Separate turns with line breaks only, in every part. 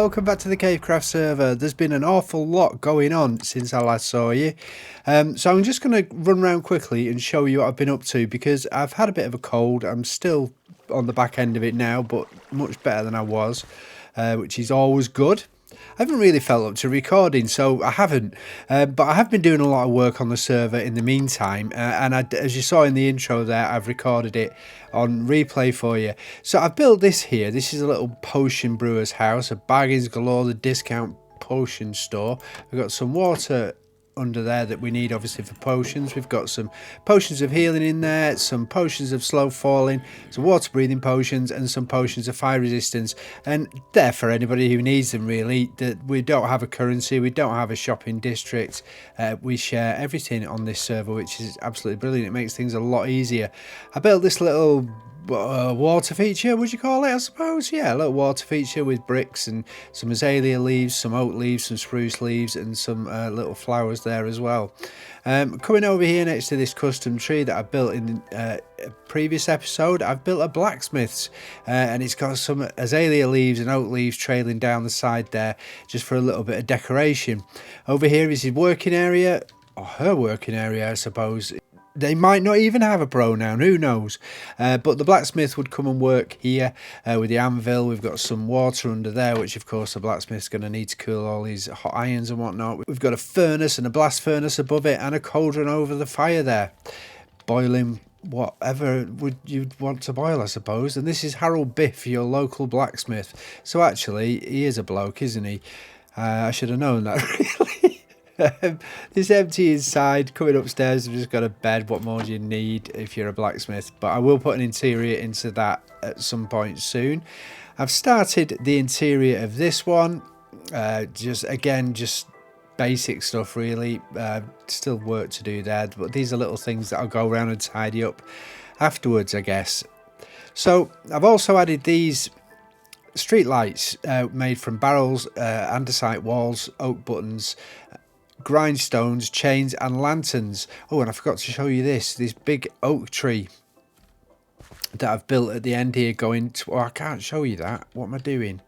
welcome back to the Cavecraft server. There's been an awful lot going on since I last saw you. So I'm just going to run around quickly and show you what I've been up to, because I've had a bit of a cold. I'm still on the back end of it now, but much better than I was, which is always good. I haven't really felt up to recording, so I haven't, but I have been doing a lot of work on the server in the meantime, and as you saw in the intro there, I've recorded it on replay for you. So I've built this here. This is a little potion brewer's house, a bargains galore, the discount potion store. We've got some water under there that we need obviously for potions. We've got some potions of healing in there, some potions of slow falling, some water breathing potions, and some potions of fire resistance, and they're for anybody who needs them really. That we don't have a currency, we don't have a shopping district, we share everything on this server, which is absolutely brilliant. It makes things a lot easier. I built this little water feature, would you call it? I suppose, yeah, a little water feature with bricks and some azalea leaves, some oak leaves, some spruce leaves, and some little flowers there as well. Coming over here next to this custom tree that I built in a previous episode, I've built a blacksmith's, and it's got some azalea leaves and oak leaves trailing down the side there, just for a little bit of decoration. Over here is his working area, or her working area, I suppose. They might not even have a pronoun, who knows, but the blacksmith would come and work here with the anvil. We've got some water under there, which of course the blacksmith's going to need to cool all these hot irons and whatnot. We've got a furnace and a blast furnace above it, and a cauldron over the fire there, boiling whatever you'd want to boil, I suppose. And this is Harold Biff, your local blacksmith. So actually he is a bloke, isn't he? I should have known that really. It's empty inside. Coming upstairs, I've just got a bed. What more do you need if you're a blacksmith? But I will put an interior into that at some point soon. I've started the interior of this one, just basic stuff really. Still work to do there, but these are little things that I'll go around and tidy up afterwards, I guess. So I've also added these street lights made from barrels, andesite walls, oak buttons, grindstones, chains, and lanterns. Oh, and I forgot to show you this big oak tree that I've built at the end here going to... Oh, I can't show you that. What am I doing?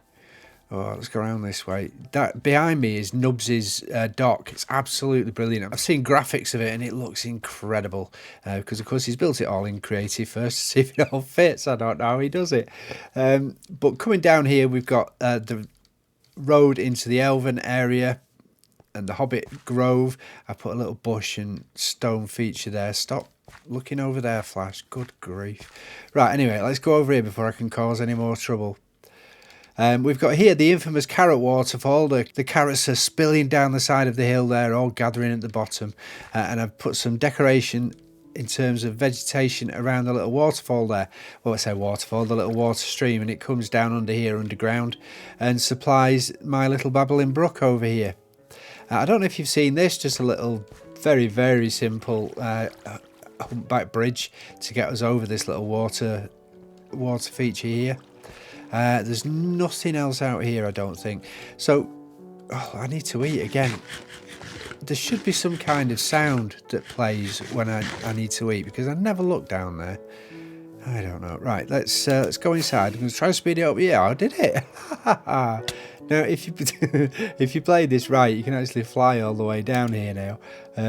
Oh, let's go around this way. That behind me is Nubs's dock. It's absolutely brilliant. I've seen graphics of it and it looks incredible, because of course he's built it all in creative first to see if it all fits. I don't know how he does it, but coming down here we've got the road into the Elven area and the Hobbit Grove. I put a little bush and stone feature there. Stop looking over there, Flash. Good grief. Right, anyway, let's go over here before I can cause any more trouble. We've got here the infamous carrot waterfall. The carrots are spilling down the side of the hill there, all gathering at the bottom. And I've put some decoration in terms of vegetation around the little waterfall there. Well, I say waterfall, the little water stream, and it comes down under here underground and supplies my little babbling brook over here. I don't know if you've seen this, just a little very, very simple humpback bridge to get us over this little water feature here. There's nothing else out here, I don't think. So, I need to eat again. There should be some kind of sound that plays when I need to eat, because I never look down there. I don't know. Right, let's go inside. I'm going to try to speed it up. Yeah, I did it. Now, if you play this right, you can actually fly all the way down here now.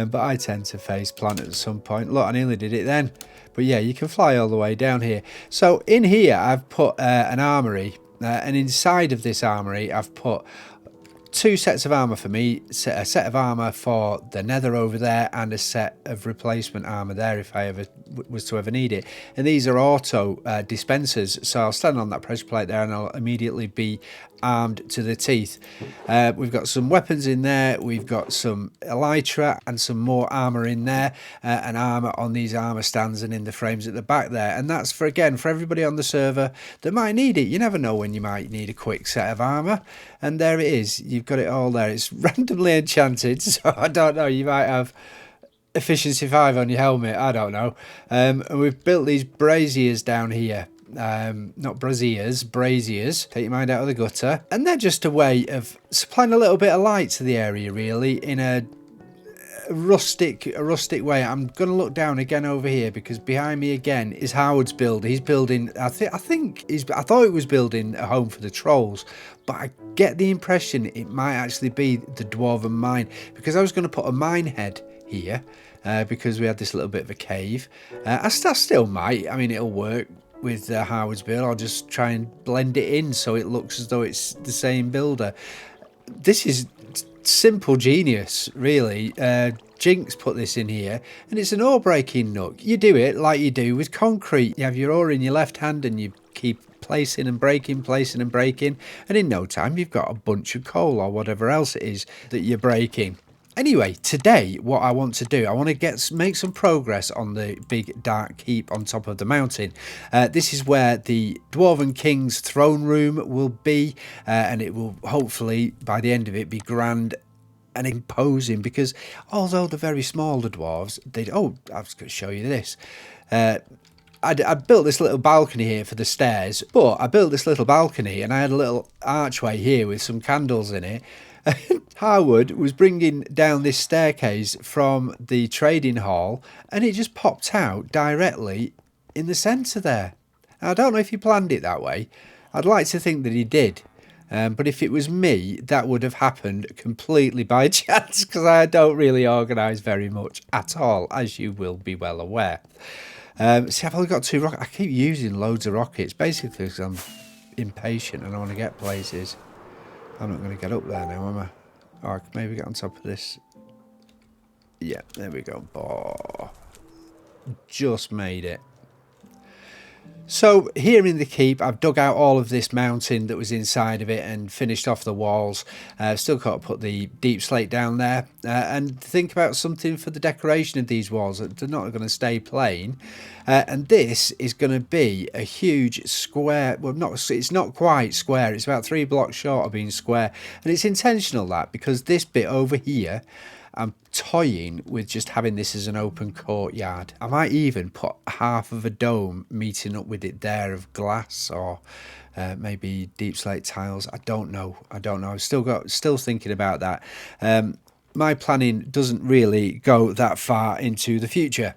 But I tend to face plant at some point. Look, I nearly did it then. But yeah, you can fly all the way down here. So in here, I've put an armory. And inside of this armory, I've put two sets of armor for me, a set of armor for the nether over there, and a set of replacement armor there if I ever was to ever need it. And these are auto dispensers, so I'll stand on that pressure plate there and I'll immediately be armed to the teeth. We've got some weapons in there, we've got some elytra and some more armor in there, and armor on these armor stands and in the frames at the back there. And that's for everybody on the server that might need it. You never know when you might need a quick set of armor, and there it is. You've got it all there. It's randomly enchanted, so I don't know, you might have efficiency 5 on your helmet, I don't know. And we've built these braziers down here. Not braziers, braziers. Take your mind out of the gutter. And they're just a way of supplying a little bit of light to the area, really, in a rustic way. I'm gonna look down again over here because behind me again is Howard's builder. He's building, I thought he was building a home for the trolls, but I get the impression it might actually be the Dwarven mine, because I was going to put a mine head here because we had this little bit of a cave. I still might. I mean, it'll work with Howard's build. I'll just try and blend it in so it looks as though it's the same builder. This is simple genius, really. Jinx put this in here, and it's an ore breaking nook. You do it like you do with concrete. You have your ore in your left hand and you keep placing and breaking, and in no time you've got a bunch of coal or whatever else it is that you're breaking. Anyway, today what I want to do, I want to make some progress on the big dark keep on top of the mountain. This is where the Dwarven King's throne room will be, and it will hopefully by the end of it be grand and imposing, because although they're very small, the dwarves, I was going to show you this. I built this little balcony here for the stairs, but I built this little balcony and I had a little archway here with some candles in it. Howard was bringing down this staircase from the trading hall and it just popped out directly in the centre there. Now, I don't know if he planned it that way. I'd like to think that he did. But if it was me, that would have happened completely by chance, because I don't really organise very much at all, as you will be well aware. See, I've only got 2 rockets. I keep using loads of rockets, basically because I'm impatient and I want to get places. I'm not going to get up there now, am I? Oh, I can maybe get on top of this. Yeah, there we go. Oh, just made it. So here in the keep, I've dug out all of this mountain that was inside of it and finished off the walls. Still got to put the deep slate down there and think about something for the decoration of these walls. They're not going to stay plain. And this is going to be a huge square. Well, it's not quite square. It's about 3 blocks short of being square. And it's intentional, that, because this bit over here, I'm toying with just having this as an open courtyard. I might even put half of a dome meeting up with it there of glass, or maybe deep slate tiles. I don't know. I've still thinking about that. My planning doesn't really go that far into the future.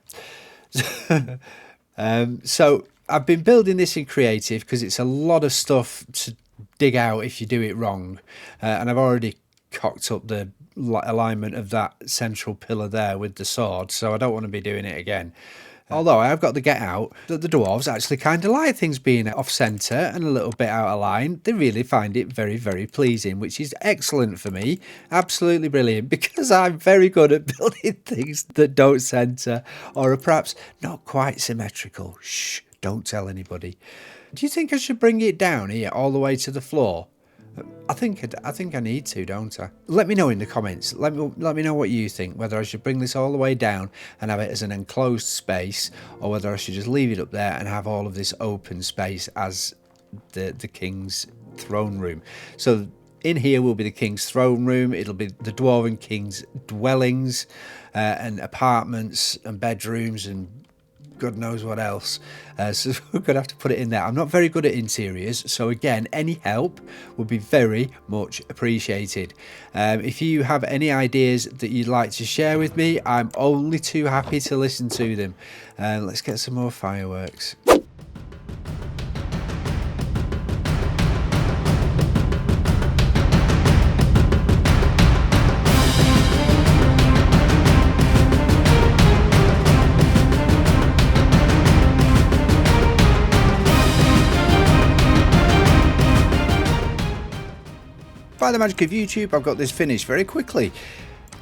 So I've been building this in creative because it's a lot of stuff to dig out if you do it wrong, and I've already cocked up the alignment of that central pillar there with the sword, so I don't want to be doing it again. Although I have got to get out that the dwarves actually kind of like things being off centre and a little bit out of line. They really find it very, very pleasing, which is excellent for me. Absolutely brilliant, because I'm very good at building things that don't centre or are perhaps not quite symmetrical. Shh, don't tell anybody. Do you think I should bring it down here all the way to the floor? I think I need to, don't I? Let me know in the comments. Let me know what you think, whether I should bring this all the way down and have it as an enclosed space, or whether I should just leave it up there and have all of this open space as the king's throne room. So in here will be the king's throne room. It'll be the Dwarven king's dwellings and apartments and bedrooms and God knows what else. So we're going to have to put it in there. I'm not very good at interiors, so again, any help would be very much appreciated. If you have any ideas that you'd like to share with me, I'm only too happy to listen to them. Let's get some more fireworks. By the magic of YouTube, I've got this finished very quickly.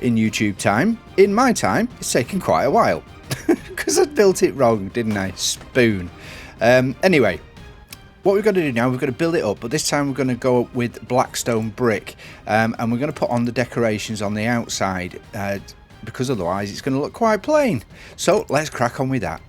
In YouTube time, in my time, it's taken quite a while. Because I built it wrong, didn't I? Spoon. Anyway, what we've got to do now, we've got to build it up, but this time we're going to go up with Blackstone brick. And we're going to put on the decorations on the outside, because otherwise it's going to look quite plain. So let's crack on with that.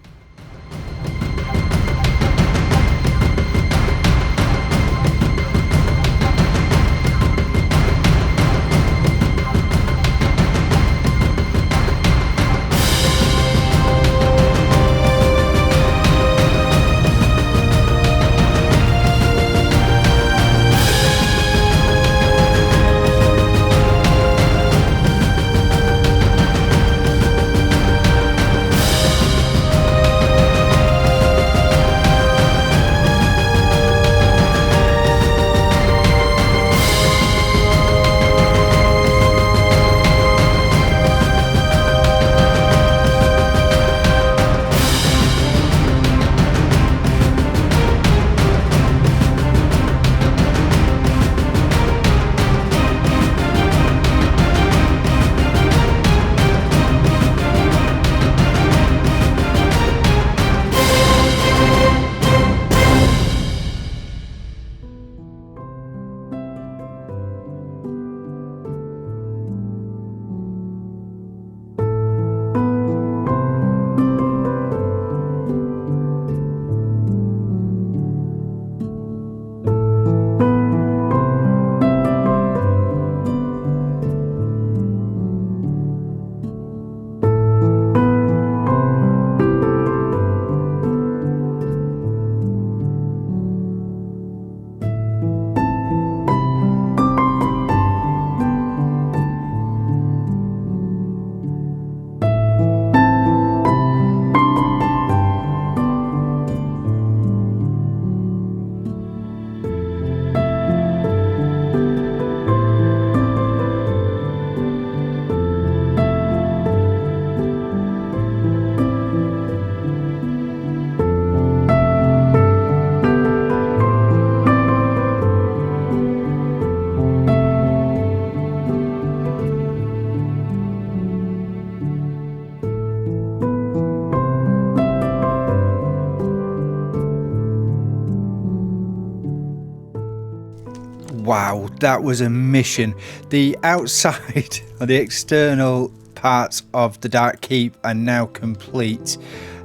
Wow, that was a mission. The outside or the external parts of the Dark Keep are now complete.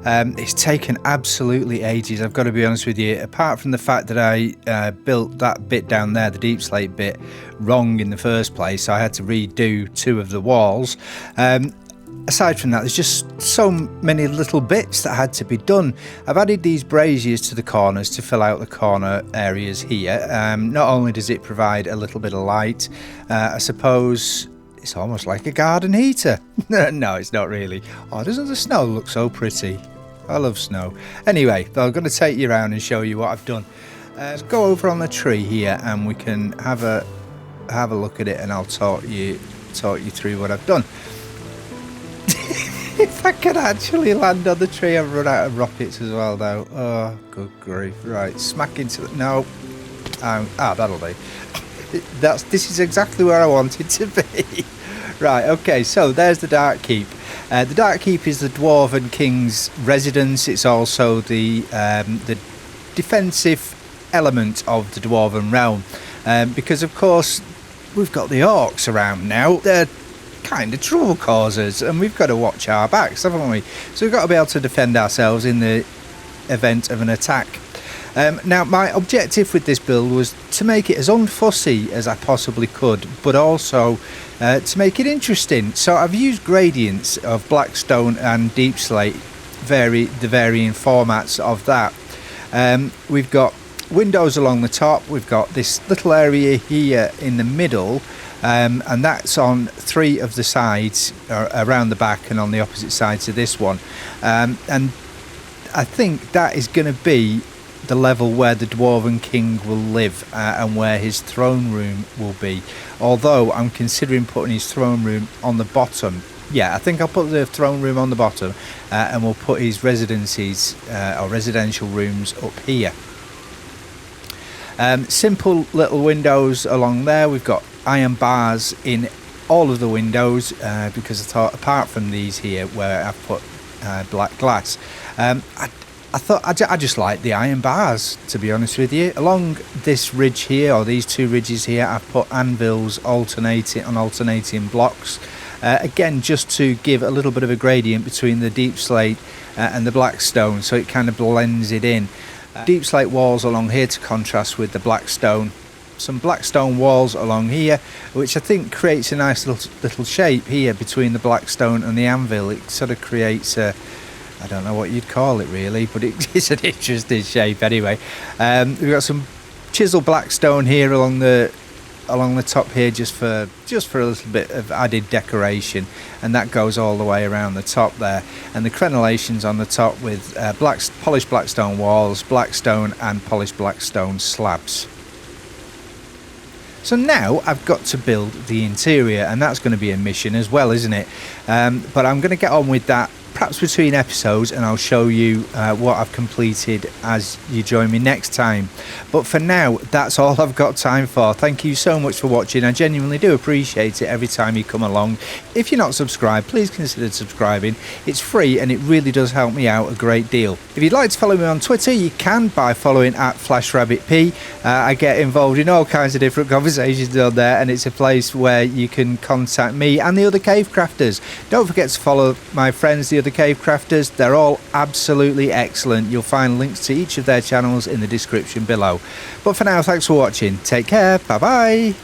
It's taken absolutely ages, I've got to be honest with you, apart from the fact that I built that bit down there, the deep slate bit, wrong in the first place, so I had to redo 2 of the walls. Aside from that, there's just so many little bits that had to be done. I've added these braziers to the corners to fill out the corner areas here. Not only does it provide a little bit of light, I suppose it's almost like a garden heater. No, it's not really. Oh, doesn't the snow look so pretty? I love snow. Anyway, I'm going to take you around and show you what I've done. Let's go over on the tree here and we can have a look at it, and I'll talk you through what I've done. If I could actually land on the tree, I've run out of rockets as well though. Oh, good grief. Right, smack into the... No. That'll do. This is exactly where I wanted to be. Right, okay, so there's the Dark Keep. The Dark Keep is the Dwarven King's residence. It's also the defensive element of the Dwarven realm. Because, of course, we've got the orcs around now. They're kind of trouble causers, and we've got to watch our backs, haven't we? So we've got to be able to defend ourselves in the event of an attack. Now, my objective with this build was to make it as unfussy as I possibly could, but also to make it interesting. So I've used gradients of Blackstone and Deep Slate, the varying formats of that. We've got windows along the top, we've got this little area here in the middle, and that's on 3 of the sides, around the back and on the opposite sides of this one. And I think that is going to be the level where the Dwarven King will live, and where his throne room will be. Although I'm considering putting his throne room on the bottom. Yeah, I think I'll put the throne room on the bottom, and we'll put his residencies or residential rooms up here. Simple little windows along there. We've got iron bars in all of the windows, because I thought, apart from these here where I've put black glass, I just like the iron bars, to be honest with you. Along this ridge here, or these 2 ridges here, I've put anvils alternating blocks. Again, just to give a little bit of a gradient between the deep slate and the blackstone, so it kind of blends it in. Deep slate walls along here to contrast with the blackstone. Some blackstone walls along here, which I think creates a nice little shape here between the blackstone and the anvil. It sort of creates a... I don't know what you'd call it really, but it's an interesting shape anyway. We've got some chisel blackstone here along the top here, just for a little bit of added decoration, and that goes all the way around the top there. And the crenellations on the top with polished blackstone walls, blackstone and polished blackstone slabs. So now I've got to build the interior, and that's going to be a mission as well, isn't it? But I'm going to get on with that perhaps between episodes, and I'll show you what I've completed as you join me next time. But for now, that's all I've got time for. Thank you so much for watching. I genuinely do appreciate it every time you come along. If you're not subscribed, please consider subscribing. It's free and it really does help me out a great deal. If you'd like to follow me on Twitter, you can by following at FlashrabbitP. I get involved in all kinds of different conversations on there, and it's a place where you can contact me and the other cave crafters. Don't forget to follow my friends, the other cave crafters. They're all absolutely excellent. You'll find links to each of their channels in the description below. But for now, thanks for watching. Take care. Bye bye.